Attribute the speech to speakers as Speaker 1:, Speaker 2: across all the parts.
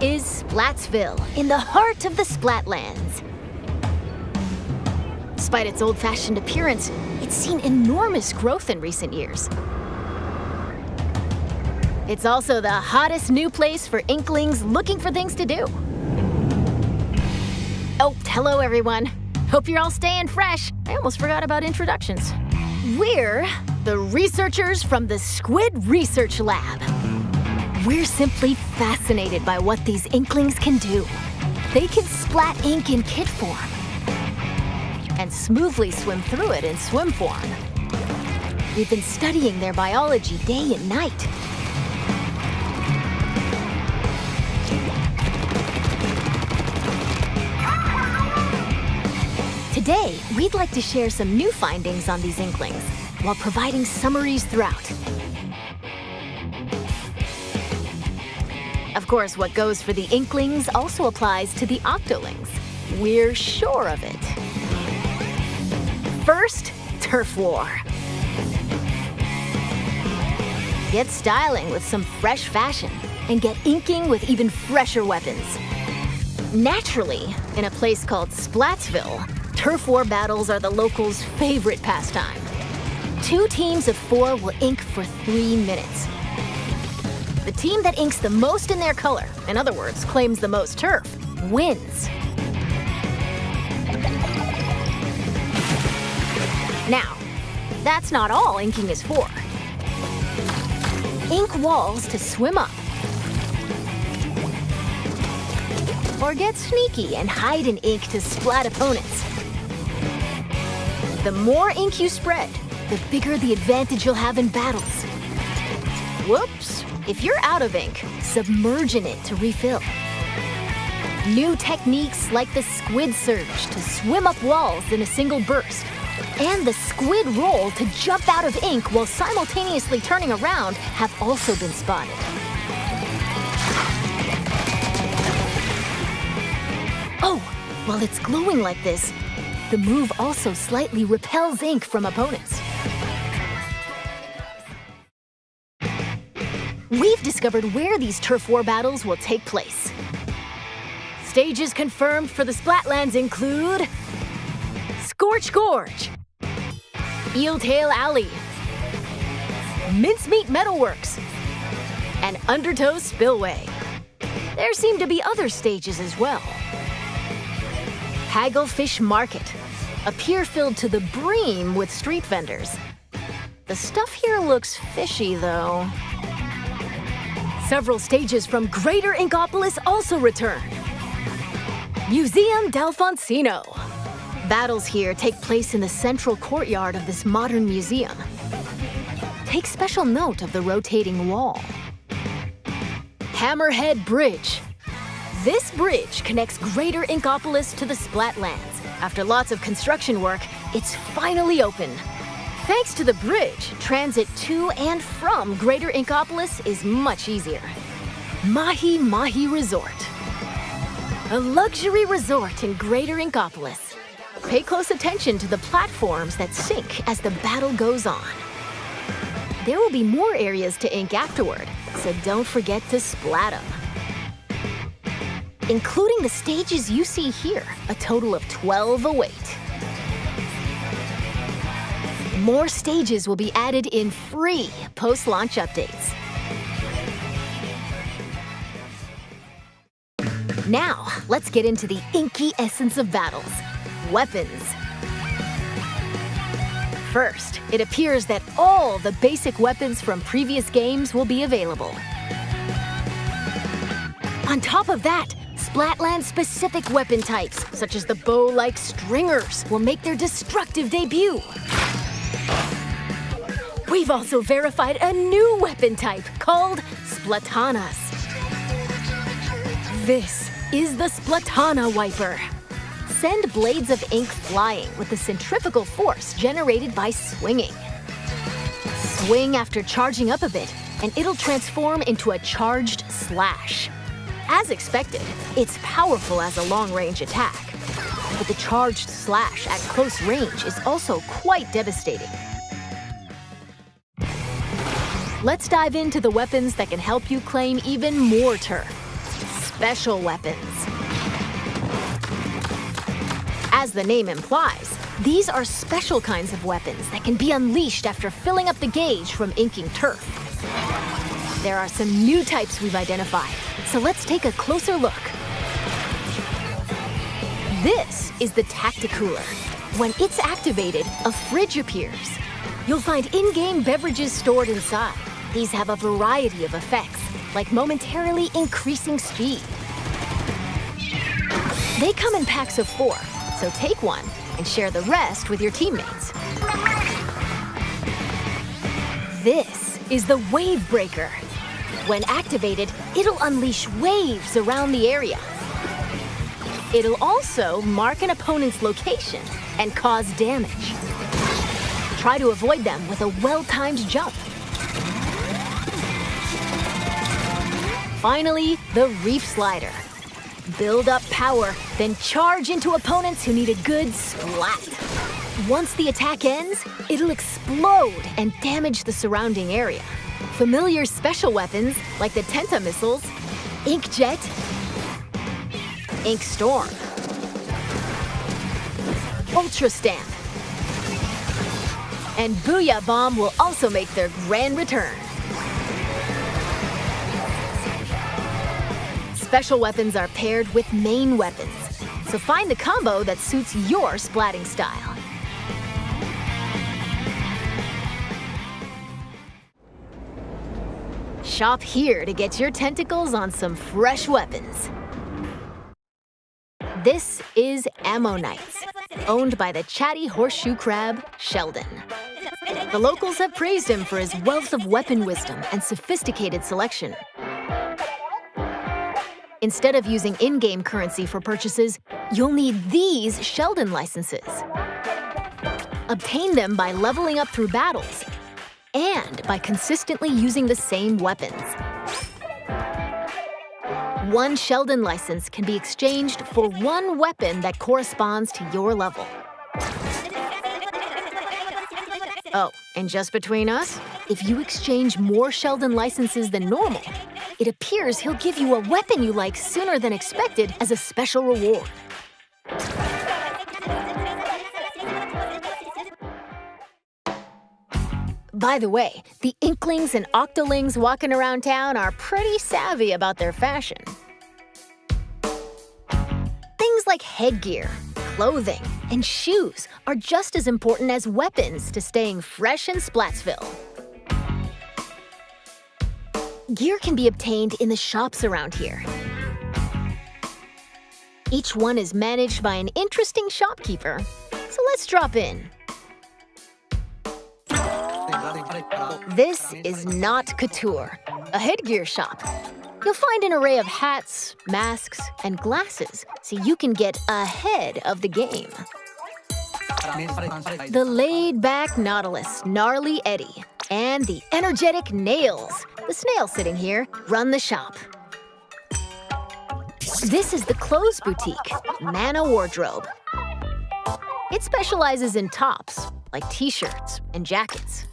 Speaker 1: is Splatsville, in the heart of the Splatlands. Despite its old-fashioned appearance, it's seen enormous growth in recent years. It's also the hottest new place for Inklings looking for things to do. Oh, hello everyone. Hope you're all staying fresh. I almost forgot about introductions. We're the researchers from the Squid Research Lab. We're simply fascinated by what these Inklings can do. They can splat ink in kit form and smoothly swim through it in swim form. We've been studying their biology day and night. Today, we'd like to share some new findings on these Inklings while providing summaries throughout. Of course, what goes for the Inklings also applies to the Octolings. We're sure of it. First, Turf War. Get styling with some fresh fashion and get inking with even fresher weapons. Naturally, in a place called Splatsville, Turf War battles are the locals' favorite pastime. 2 teams of 4 will ink for 3 minutes. The team that inks the most in their color, in other words, claims the most turf, wins. Now, that's not all inking is for. Ink walls to swim up. Or get sneaky and hide in ink to splat opponents. The more ink you spread, the bigger the advantage you'll have in battles. Whoops! If you're out of ink, submerge in it to refill. New techniques like the squid surge to swim up walls in a single burst, and the squid roll to jump out of ink while simultaneously turning around have also been spotted. Oh, while it's glowing like this, the move also slightly repels ink from opponents. We've discovered where these Turf War battles will take place. Stages confirmed for the Splatlands include Scorch Gorge, Eeltail Alley, Mincemeat Metalworks, and Undertow Spillway. There seem to be other stages as well. Hagglefish Market, a pier filled to the brim with street vendors. The stuff here looks fishy, though. Several stages from Greater Inkopolis also return. Museum D'Alfonsino. Battles here take place in the central courtyard of this modern museum. Take special note of the rotating wall. Hammerhead Bridge. This bridge connects Greater Inkopolis to the Splatlands. After lots of construction work, it's finally open. Thanks to the bridge, transit to and from Greater Inkopolis is much easier. Mahi Mahi Resort. A luxury resort in Greater Inkopolis. Pay close attention to the platforms that sink as the battle goes on. There will be more areas to ink afterward, so don't forget to splat them. Including the stages you see here, a total of 12 await. More stages will be added in free post-launch updates. Now, let's get into the inky essence of battles, weapons. First, it appears that all the basic weapons from previous games will be available. On top of that, Splatland-specific weapon types, such as the bow-like stringers, will make their destructive debut. We've also verified a new weapon type called Splatanas. This is the Splatana Wiper. Send blades of ink flying with the centrifugal force generated by swinging. Swing after charging up a bit, and it'll transform into a charged slash. As expected, it's powerful as a long-range attack. But the charged slash at close range is also quite devastating. Let's dive into the weapons that can help you claim even more turf. special weapons. As the name implies, these are special kinds of weapons that can be unleashed after filling up the gauge from inking turf. There are some new types we've identified, so let's take a closer look. This is the Tacticooler. When it's activated, a fridge appears. You'll find in-game beverages stored inside. These have a variety of effects, like momentarily increasing speed. They come in packs of 4, so take one and share the rest with your teammates. This is the Wave Breaker. When activated, it'll unleash waves around the area. It'll also mark an opponent's location and cause damage. Try to avoid them with a well-timed jump. Finally, the Reef Slider. Build up power, then charge into opponents who need a good splat. Once the attack ends, it'll explode and damage the surrounding area. Familiar special weapons like the Tenta missiles, Inkjet, Ink Storm, Ultra Stamp, and Booyah Bomb will also make their grand return. Special weapons are paired with main weapons, so find the combo that suits your splatting style. Shop here to get your tentacles on some fresh weapons. This is Ammonites, owned by the chatty horseshoe crab, Sheldon. The locals have praised him for his wealth of weapon wisdom and sophisticated selection. Instead of using in-game currency for purchases, you'll need these Sheldon licenses. Obtain them by leveling up through battles and by consistently using the same weapons. One Sheldon license can be exchanged for one weapon that corresponds to your level. Oh, and just between us, if you exchange more Sheldon licenses than normal, it appears he'll give you a weapon you like sooner than expected as a special reward. By the way, the Inklings and Octolings walking around town are pretty savvy about their fashion. Things like headgear, clothing, and shoes are just as important as weapons to staying fresh in Splatsville. Gear can be obtained in the shops around here. Each one is managed by an interesting shopkeeper, so let's drop in. This is Not Couture, a headgear shop. You'll find an array of hats, masks, and glasses, so you can get ahead of the game. The laid-back Nautilus, Gnarly Eddie, and the energetic Nails, the snail sitting here, run the shop. This is the Clothes Boutique, Mana Wardrobe. It specializes in tops, like t-shirts and jackets.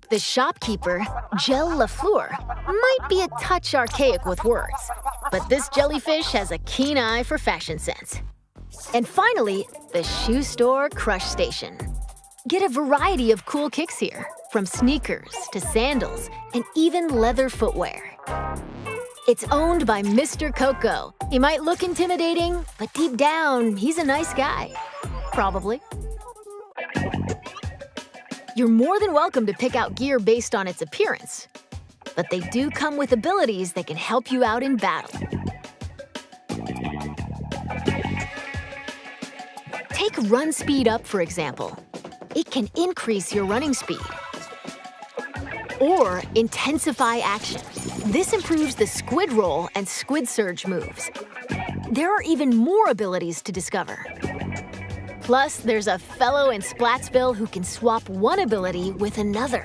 Speaker 1: The shopkeeper, Gel Lafleur, might be a touch archaic with words, but this jellyfish has a keen eye for fashion sense. And finally, the shoe store Crush Station. Get a variety of cool kicks here, from sneakers to sandals and even leather footwear. It's owned by Mr. Coco. He might look intimidating, but deep down, he's a nice guy. Probably. You're more than welcome to pick out gear based on its appearance, but they do come with abilities that can help you out in battle. Take Run Speed Up, for example. It can increase your running speed. Or Intensify Action. This improves the Squid Roll and Squid Surge moves. There are even more abilities to discover. Plus, there's a fellow in Splatsville who can swap one ability with another.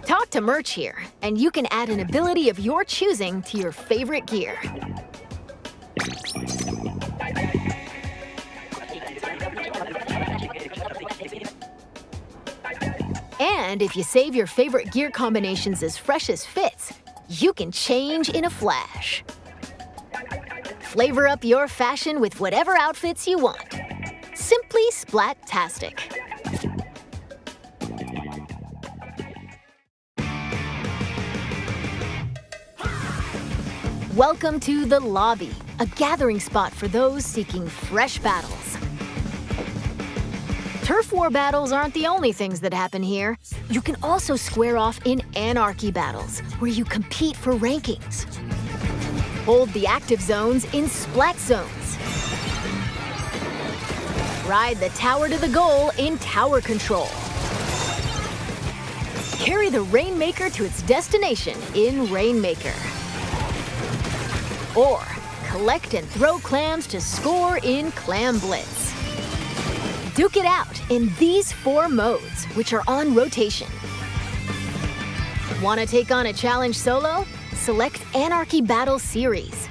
Speaker 1: Talk to Merch here, and you can add an ability of your choosing to your favorite gear. And And if you save your favorite gear combinations as fresh as fits, you can change in a flash. Flavor up your fashion with whatever outfits you want. Simply splat-tastic. Welcome to the lobby, a gathering spot for those seeking fresh battles. Turf war battles aren't the only things that happen here. You can also square off in anarchy battles, where you compete for rankings. Hold the active zones in splat zones. Ride the tower to the goal in tower control. Carry the Rainmaker to its destination in Rainmaker. Or collect and throw clams to score in Clam Blitz. Duke it out in these 4 modes, which are on rotation. Want to take on a challenge solo? Select Anarchy Battle Series.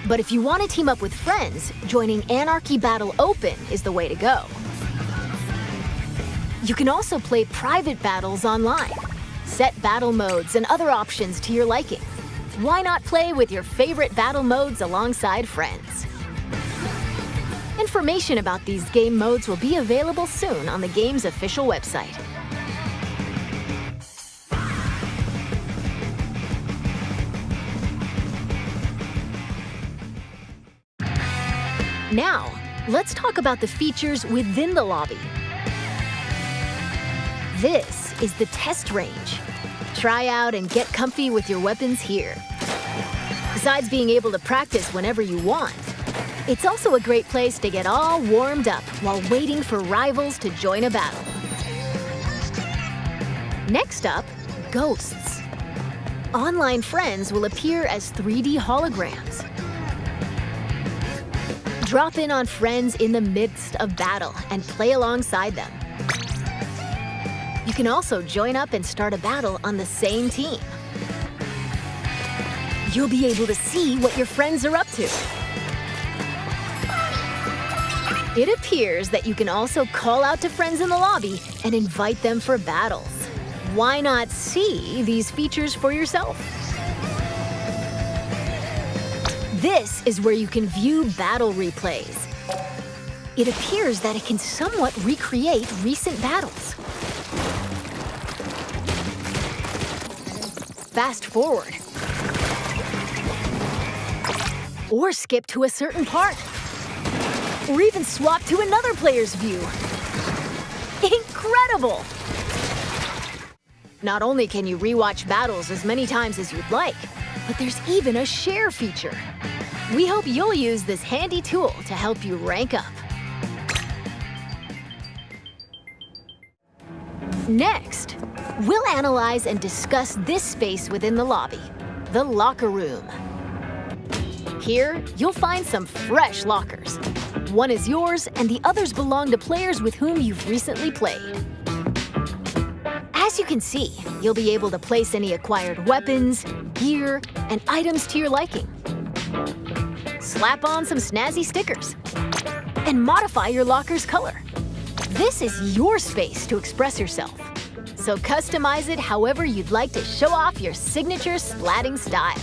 Speaker 1: But if you want to team up with friends, joining Anarchy Battle Open is the way to go. You can also play private battles online. Set battle modes and other options to your liking. Why not play with your favorite battle modes alongside friends? Information about these game modes will be available soon on the game's official website. Now, let's talk about the features within the lobby. This is the test range. Try out and get comfy with your weapons here. Besides being able to practice whenever you want, it's also a great place to get all warmed up while waiting for rivals to join a battle. Next up, ghosts. Online friends will appear as 3D holograms. Drop in on friends in the midst of battle and play alongside them. You can also join up and start a battle on the same team. You'll be able to see what your friends are up to. It appears that you can also call out to friends in the lobby and invite them for battles. Why not see these features for yourself? This is where you can view battle replays. It appears that it can somewhat recreate recent battles. Fast forward. Or skip to a certain part. Or even swap to another player's view. Incredible! Not only can you rewatch battles as many times as you'd like, but there's even a share feature. We hope you'll use this handy tool to help you rank up. Next, we'll analyze and discuss this space within the lobby, the locker room. Here, you'll find some fresh lockers. One is yours, and the others belong to players with whom you've recently played. As you can see, you'll be able to place any acquired weapons, gear, and items to your liking. Slap on some snazzy stickers, and modify your locker's color. This is your space to express yourself, so customize it however you'd like to show off your signature splatting style.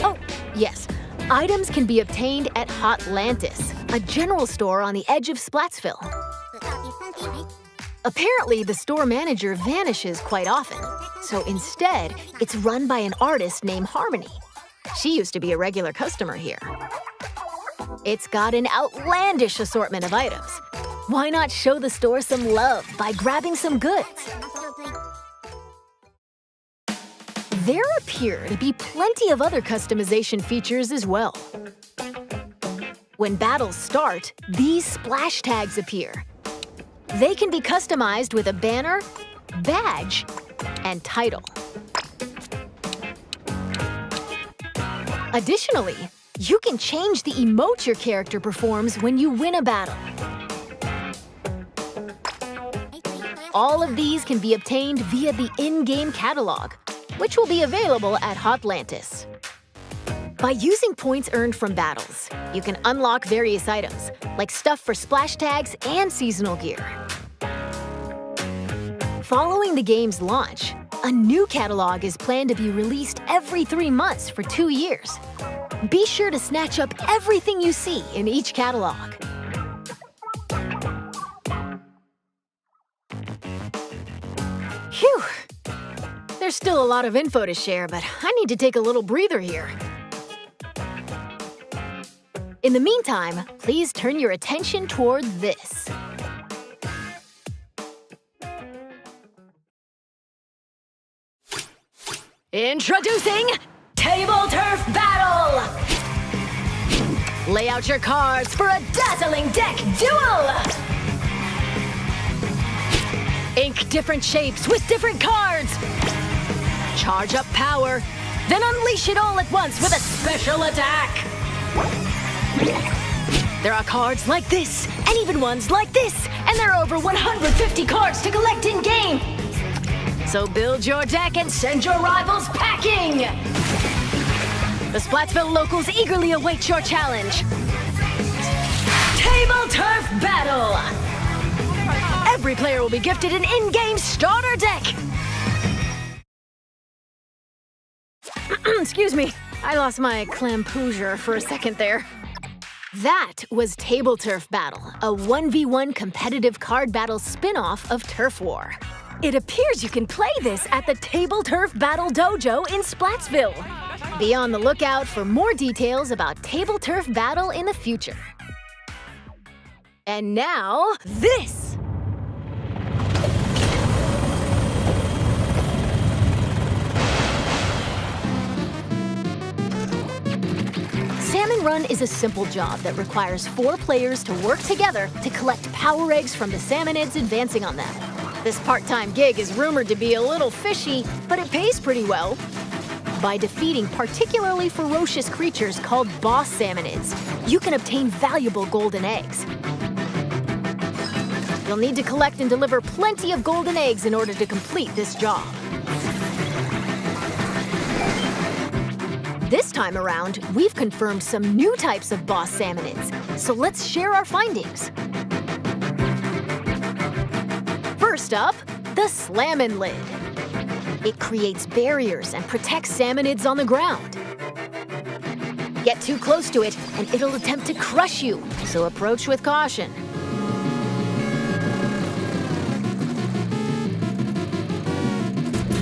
Speaker 1: Oh, yes, items can be obtained at Hotlantis, a general store on the edge of Splatsville. Apparently, the store manager vanishes quite often, so instead, it's run by an artist named Harmony. She used to be a regular customer here. It's got an outlandish assortment of items. Why not show the store some love by grabbing some goods? There appear to be plenty of other customization features as well. When battles start, these splash tags appear. They can be customized with a banner, badge, and title. Additionally, you can change the emote your character performs when you win a battle. All of these can be obtained via the in-game catalog, which will be available at Hotlantis. By using points earned from battles, you can unlock various items, like stuff for splash tags and seasonal gear. Following the game's launch, a new catalog is planned to be released every 3 months for 2 years. Be sure to snatch up everything you see in each catalog. Phew! There's still a lot of info to share, but I need to take a little breather here. In the meantime, please turn your attention toward this. Introducing Table Turf Battle! Lay out your cards for a dazzling deck duel! Ink different shapes with different cards! Charge up power, then unleash it all at once with a special attack! There are cards like this, and even ones like this, and there are over 150 cards to collect in-game! So build your deck and send your rivals packing! The Splatsville locals eagerly await your challenge. Table Turf Battle! Every player will be gifted an in-game starter deck! Excuse me, I lost my clampoosier for a second there. That was Table Turf Battle, a 1v1 competitive card battle spin-off of Turf War. It appears you can play this at the Table Turf Battle Dojo in Splatsville. Be on the lookout for more details about Table Turf Battle in the future. And now, this! Salmon Run is a simple job that requires 4 players to work together to collect power eggs from the salmonids advancing on them. This part-time gig is rumored to be a little fishy, but it pays pretty well. By defeating particularly ferocious creatures called boss salmonids, you can obtain valuable golden eggs. You'll need to collect and deliver plenty of golden eggs in order to complete this job. This time around, we've confirmed some new types of boss salmonids, so let's share our findings. First up, the Slammin' Lid. It creates barriers and protects salmonids on the ground. Get too close to it, and it'll attempt to crush you, so approach with caution.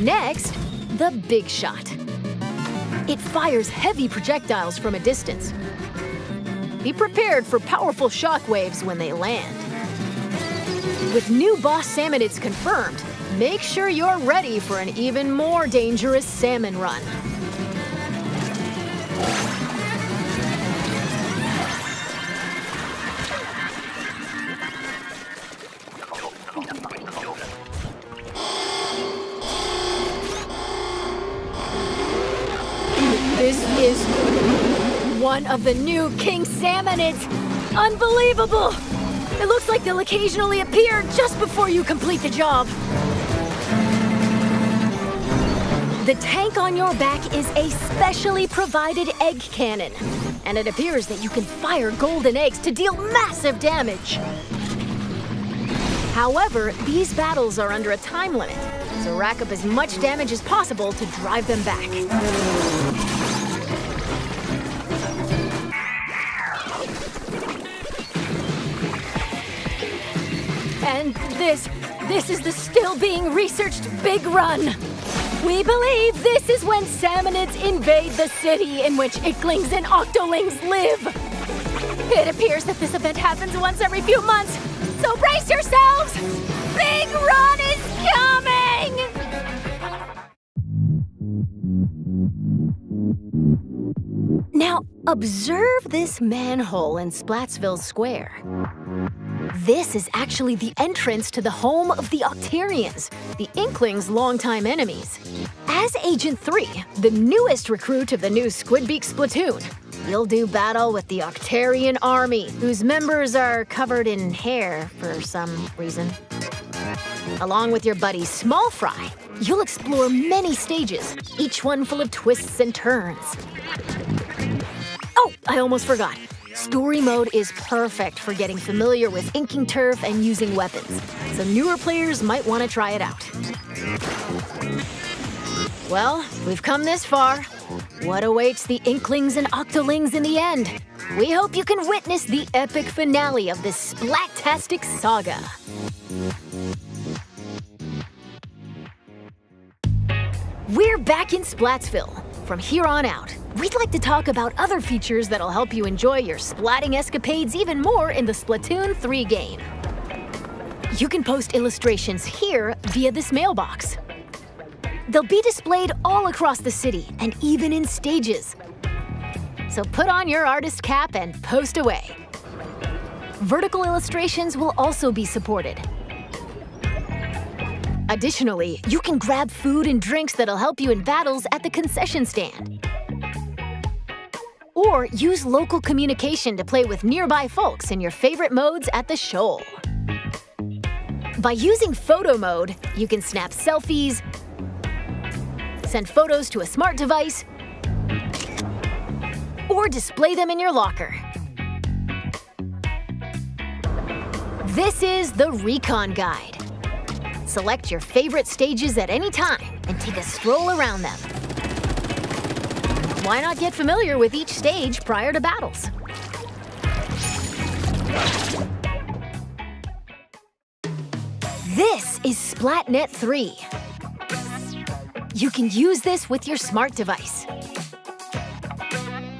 Speaker 1: Next, the Big Shot. It fires heavy projectiles from a distance. Be prepared for powerful shockwaves when they land. With new boss salmonids confirmed, make sure you're ready for an even more dangerous salmon run. This is one of the new king salmonids. Unbelievable! It looks like they'll occasionally appear just before you complete the job. The tank on your back is a specially provided egg cannon, and it appears that you can fire golden eggs to deal massive damage. However, these battles are under a time limit, so rack up as much damage as possible to drive them back. And this is the still being researched Big Run. We believe this is when salmonids invade the city in which icklings and octolings live. It appears that this event happens once every few months, so brace yourselves! Big Run is coming! Now, observe this manhole in Splatsville Square. This is actually the entrance to the home of the Octarians, the Inklings' longtime enemies. As Agent 3, the newest recruit of the new Squidbeak Splatoon, you'll do battle with the Octarian army, whose members are covered in hair for some reason. Along with your buddy Small Fry, you'll explore many stages, each one full of twists and turns. Oh, I almost forgot. Story mode is perfect for getting familiar with inking turf and using weapons, so newer players might want to try it out. Well, we've come this far. What awaits the Inklings and Octolings in the end? We hope you can witness the epic finale of this Splat-tastic saga. We're back in Splatsville. From here on out, we'd like to talk about other features that'll help you enjoy your splatting escapades even more in the Splatoon 3 game. You can post illustrations here via this mailbox. They'll be displayed all across the city and even in stages. So put on your artist cap and post away. Vertical illustrations will also be supported. Additionally, you can grab food and drinks that'll help you in battles at the concession stand. Or use local communication to play with nearby folks in your favorite modes at the shoal. By using photo mode, you can snap selfies, send photos to a smart device, or display them in your locker. This is the Recon Guide. Select your favorite stages at any time and take a stroll around them. Why not get familiar with each stage prior to battles? This is Splatnet 3. You can use this with your smart device.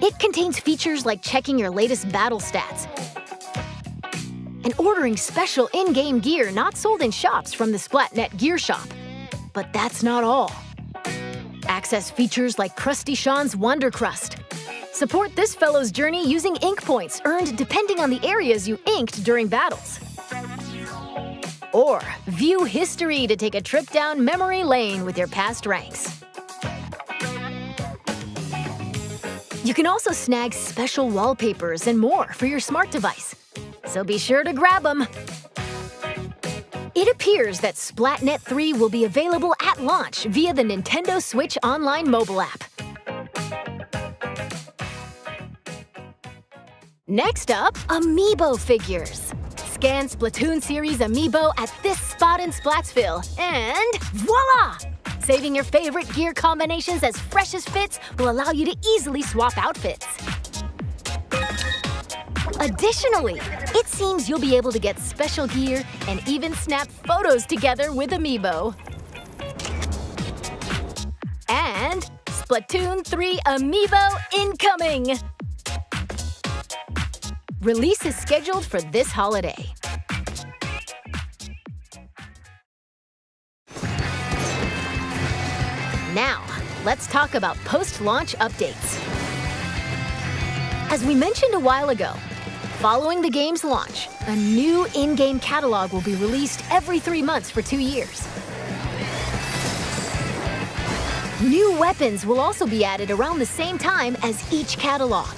Speaker 1: It contains features like checking your latest battle stats and ordering special in-game gear not sold in shops from the Splatnet Gear Shop. But that's not all. Access features like Krusty Sean's Wonder Crust. Support this fellow's journey using ink points earned depending on the areas you inked during battles. Or view history to take a trip down memory lane with your past ranks. You can also snag special wallpapers and more for your smart device. So be sure to grab them. It appears that Splatnet 3 will be available at launch via the Nintendo Switch Online mobile app. Next up, Amiibo figures. Scan Splatoon series Amiibo at this spot in Splatsville, and voila! Saving your favorite gear combinations as fresh as fits will allow you to easily swap outfits. Additionally, it seems you'll be able to get special gear and even snap photos together with Amiibo. And Splatoon 3 Amiibo incoming! Release is scheduled for this holiday. Now, let's talk about post-launch updates. As we mentioned a while ago, following the game's launch, a new in-game catalog will be released every 3 months for 2 years. New weapons will also be added around the same time as each catalog.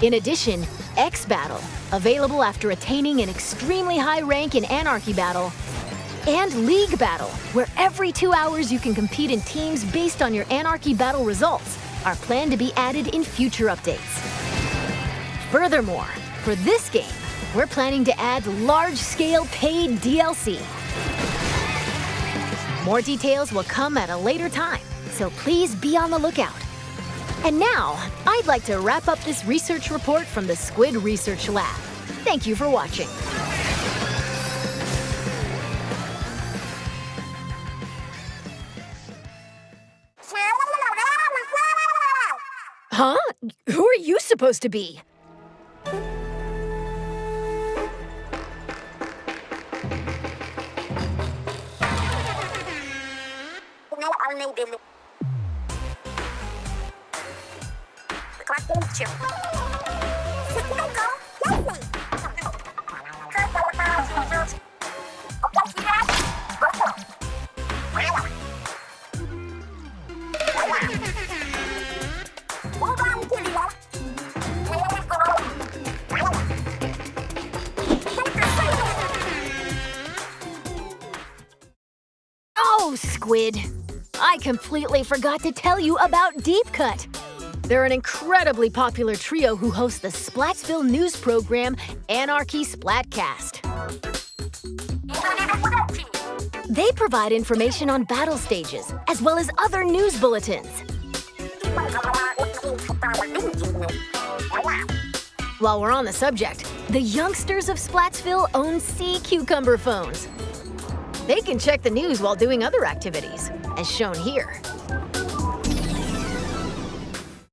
Speaker 1: In addition, X Battle, available after attaining an extremely high rank in Anarchy Battle, and League Battle, where every 2 hours you can compete in teams based on your Anarchy Battle results, are planned to be added in future updates. Furthermore, for this game, we're planning to add large-scale paid DLC. More details will come at a later time, so please be on the lookout. And now, I'd like to wrap up this research report from the Squid Research Lab. Thank you for watching. Huh? Who are you supposed to be? Oh, Squid. I completely forgot to tell you about Deep Cut. They're an incredibly popular trio who host the Splatsville news program Anarchy Splatcast. They provide information on battle stages, as well as other news bulletins. While we're on the subject, the youngsters of Splatsville own sea cucumber phones. They can check the news while doing other activities, as shown here.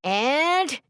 Speaker 1: And...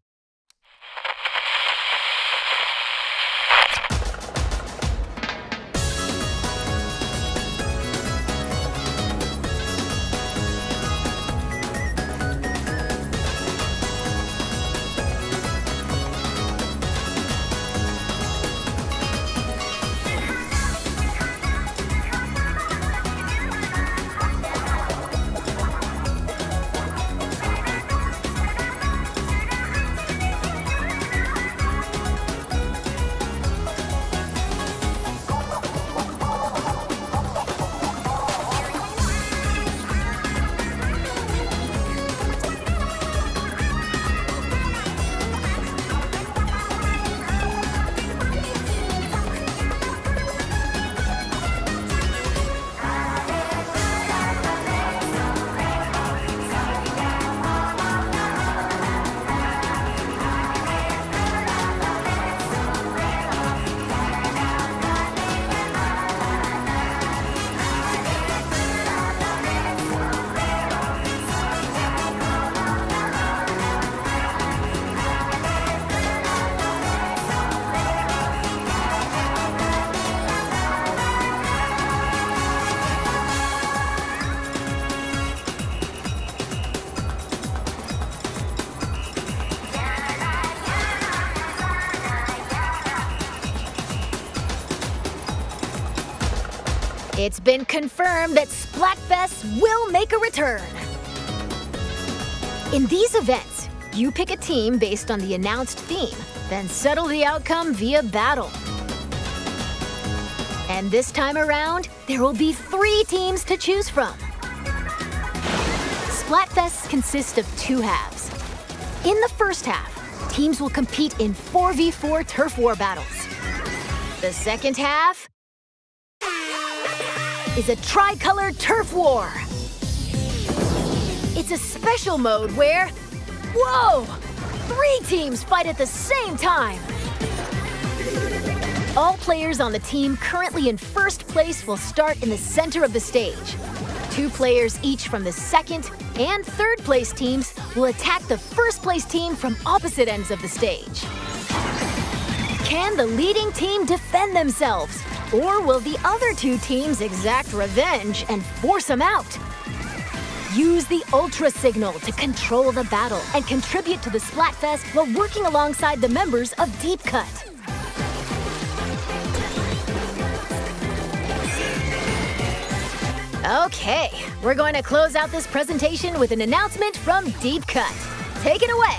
Speaker 1: it's been confirmed that Splatfest will make a return. In these events, you pick a team based on the announced theme, then settle the outcome via battle. And this time around, there will be 3 teams to choose from. Splatfests consist of 2 halves. In the first half, teams will compete in 4v4 turf war battles. The second half is a tricolored turf war. It's a special mode where, whoa, 3 teams fight at the same time. All players on the team currently in first place will start in the center of the stage. 2 players each from the second and third place teams will attack the first place team from opposite ends of the stage. Can the leading team defend themselves? Or will the other 2 teams exact revenge and force them out? Use the Ultra Signal to control the battle and contribute to the Splatfest while working alongside the members of Deep Cut. Okay, we're going to close out this presentation with an announcement from Deep Cut. Take it away!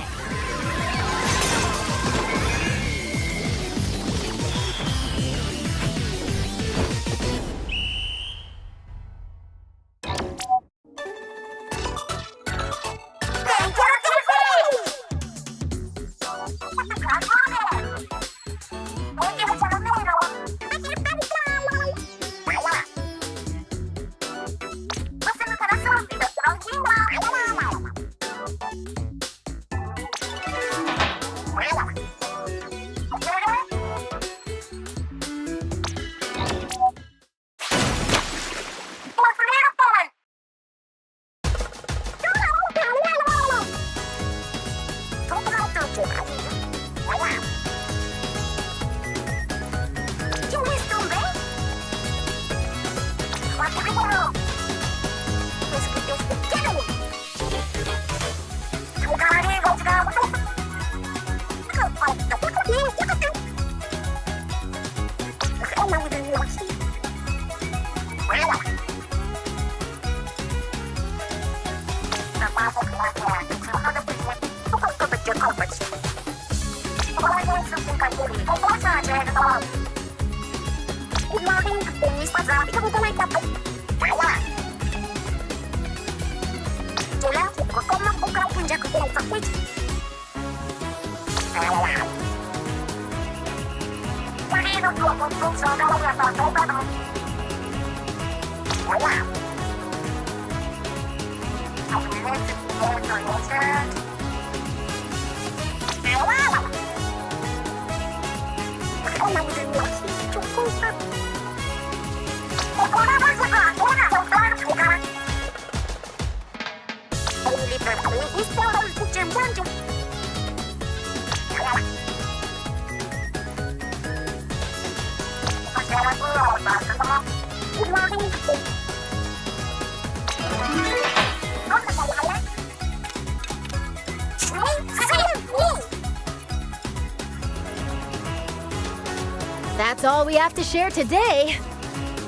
Speaker 1: That's all we have to share today.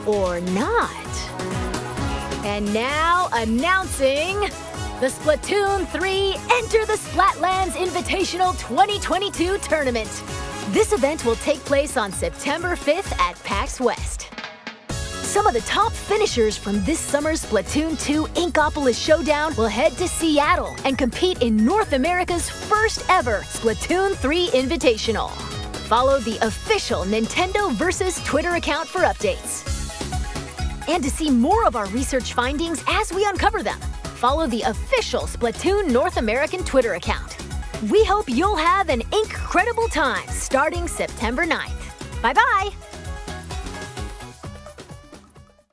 Speaker 1: Or not. And now, announcing the Splatoon 3 Enter the Splatlands Invitational 2022 Tournament. This event will take place on September 5th at PAX West. Some of the top finishers from this summer's Splatoon 2 Inkopolis Showdown will head to Seattle and compete in North America's first ever Splatoon 3 Invitational. Follow the official Nintendo Versus Twitter account for updates. And to see more of our research findings as we uncover them, follow the official Splatoon North American Twitter account. We hope you'll have an incredible time starting September 9th. Bye-bye!